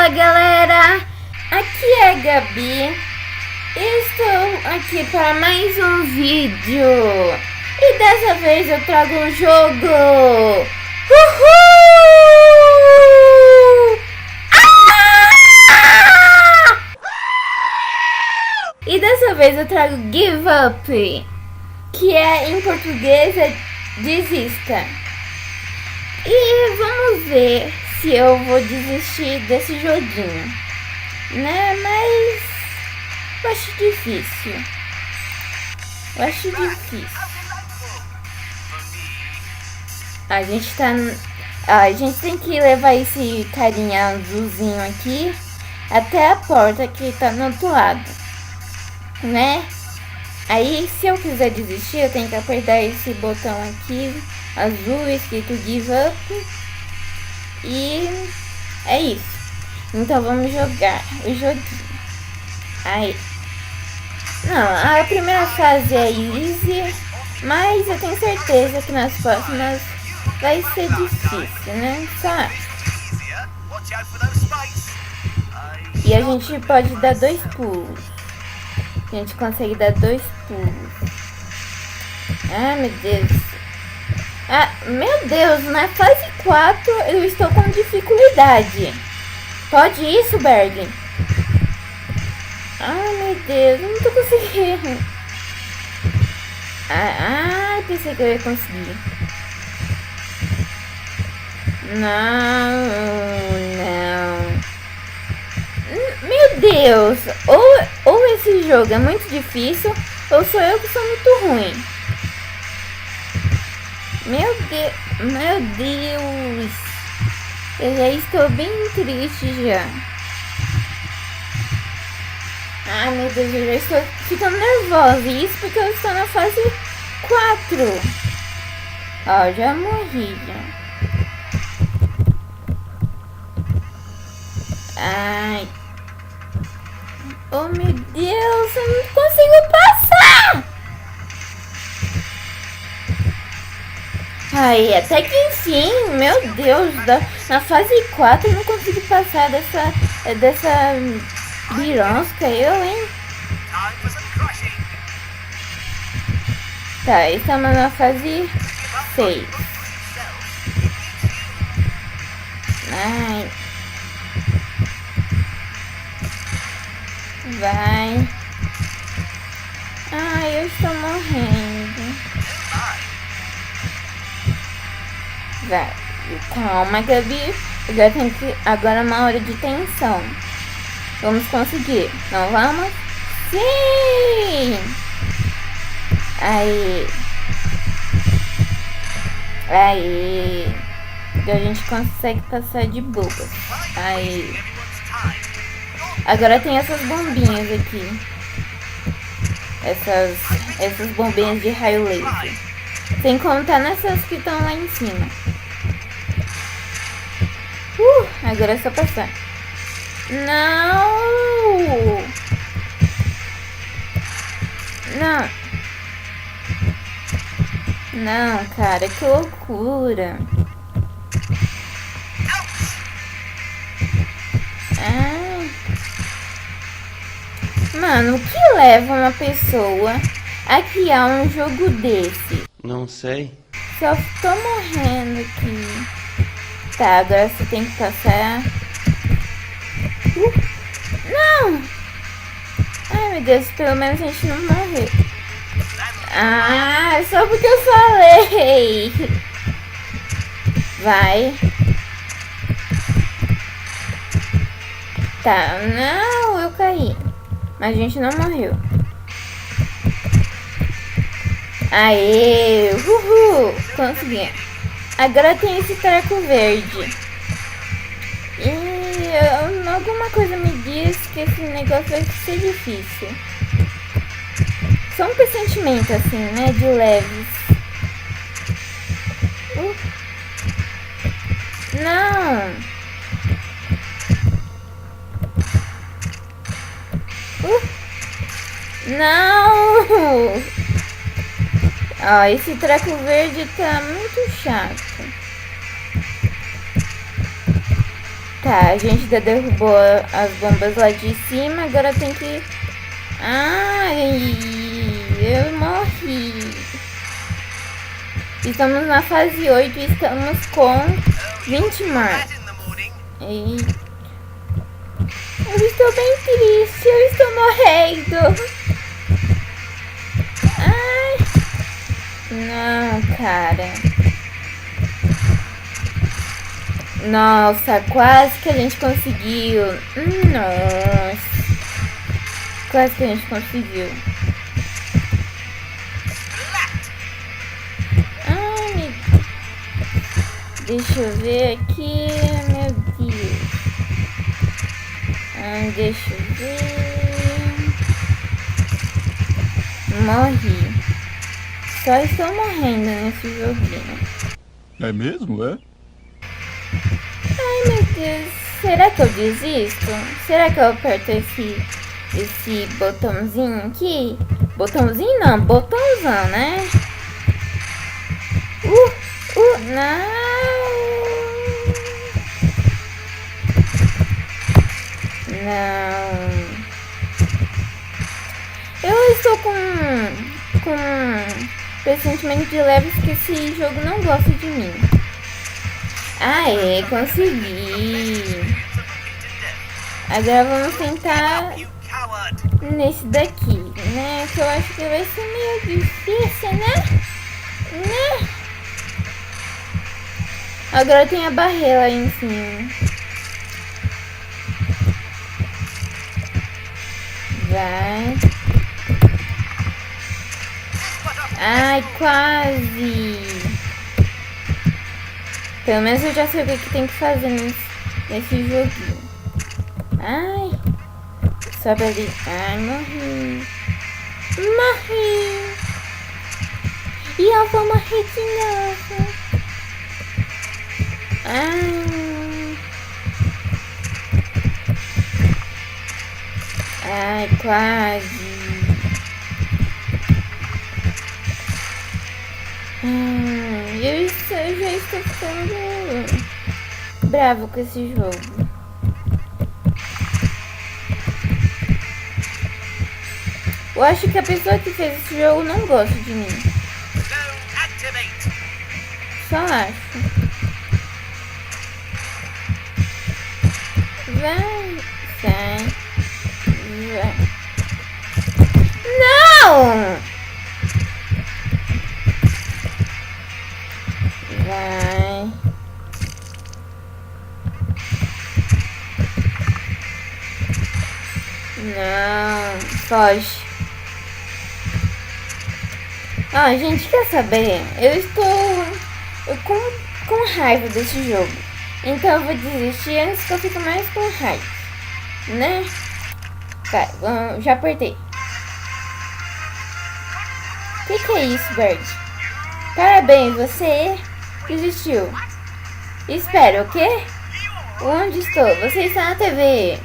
Fala galera, aqui é a Gabi, estou aqui para mais um vídeo e dessa vez eu trago um jogo. Uhul! Ah! E dessa vez eu trago Give Up, que em português é desista. E vamos ver se eu vou desistir desse joguinho, né? Mas eu acho difícil. A gente tem que levar esse carinha azulzinho aqui até a porta que tá no outro lado, né? Aí, se eu quiser desistir, eu tenho que apertar esse botão aqui azul escrito Give Up. E é isso. Então vamos jogar o joguinho. Aí. Não, a primeira fase é easy, mas eu tenho certeza que nas próximas vai ser difícil, né? Só. E a gente pode dar 2 pulos. A gente consegue dar 2 pulos. Ah, meu Deus. Ah, meu Deus, na fase 4 eu estou com dificuldade. Pode isso, Berg? Ai, meu Deus, eu não tô conseguindo. Pensei que eu ia conseguir. Não. Meu Deus, ou esse jogo é muito difícil, ou sou eu que sou muito ruim. Meu Deus, eu já estou bem triste já. Ai, meu Deus, eu já estou ficando nervosa. Isso porque eu estou na fase 4. Ó, já morri já. Ai. Oh, meu Deus, eu não consigo passar. Ai, até que enfim, meu Deus, na fase 4 eu não consigo passar dessa birosca, hein? Tá, estamos na fase 6. Ai. Vai. Ai, eu estou morrendo. Vai, calma, Gabi. Agora é uma hora de tensão. Vamos conseguir, não vamos? Sim! Aí. A gente consegue passar de boa. Aí. Agora tem essas bombinhas aqui. Essas bombinhas de raio laser. Sem contar nessas que estão lá em cima. Agora é só passar. Não! Não, cara, que loucura. Mano, o que leva uma pessoa a criar um jogo desse? Não sei. Só tô morrendo aqui. Tá, agora você tem que passar. Não! Ai, meu Deus, pelo menos a gente não morreu. Só porque eu falei. Vai. Tá, não, eu caí. Mas a gente não morreu. Aê, uhul, consegui. Agora tem esse treco verde. E alguma coisa me diz que esse negócio vai ser difícil. Só um pressentimento assim, né, de leves. Não. Não. Ó, esse treco verde tá muito chato. Tá, a gente já derrubou as bombas lá de cima, agora tem que... Ai, eu morri. Estamos na fase 8 e estamos com 20 marcos. E... eu estou bem triste, eu estou morrendo. Ai. Não, cara. Nossa, quase que a gente conseguiu. Nossa. Quase que a gente conseguiu. Ai, deixa eu ver aqui. Meu Deus. Deixa eu ver. Morri. Só estou morrendo nesse joguinho. É mesmo, é? Ai, meu Deus. Será que eu desisto? Será que eu aperto esse botãozinho aqui? Botãozinho não, botãozão, né? Não. Não. Eu estou com pressentimento de leves que esse jogo não gosta de mim. Aê, consegui. Agora vamos tentar nesse daqui, né? Que eu acho que vai ser meio difícil, né? Agora tem a barreira aí em cima. Vai. Ai, quase. Pelo menos eu já sei o que tem que fazer nesse joguinho. Ai. Sobe ali. Ai, morri. Morri. E eu vou morrer de novo. Ai, quase. Eu já estou ficando bravo com esse jogo. Eu acho que a pessoa que fez esse jogo não gosta de mim. Só acho. Vai, sai. Vai. Não! Vai. Não, foge. Gente, quer saber? Eu estou com raiva desse jogo. Então eu vou desistir antes que eu fique mais com raiva, né? Vai, já apertei. O que é isso, Bird? Parabéns, você desistiu. Espera, o quê? Onde estou? Você está na TV.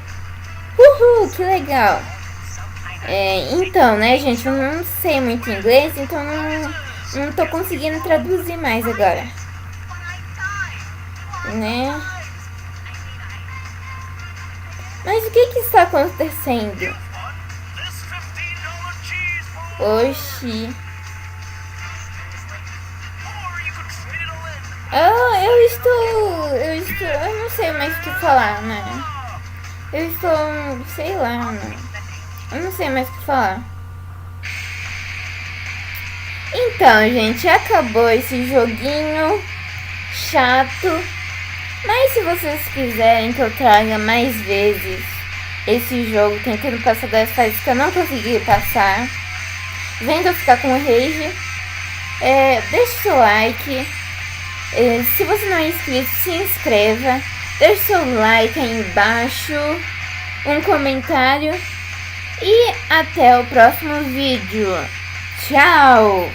Uhul, que legal. Então, né, gente, eu não sei muito inglês, então não tô conseguindo traduzir mais agora. Né? Mas o que está acontecendo? Oxi. Eu não sei mais o que falar, né? Eu estou, sei lá, né? Eu não sei mais o que falar. Então, gente, acabou esse joguinho chato. Mas se vocês quiserem que eu traga mais vezes esse jogo, tentando passar das fases que eu não consegui passar, vendo eu ficar com rage, deixe seu like. Se você não é inscrito, se inscreva. Deixe seu like aí embaixo, um comentário. E até o próximo vídeo. Tchau!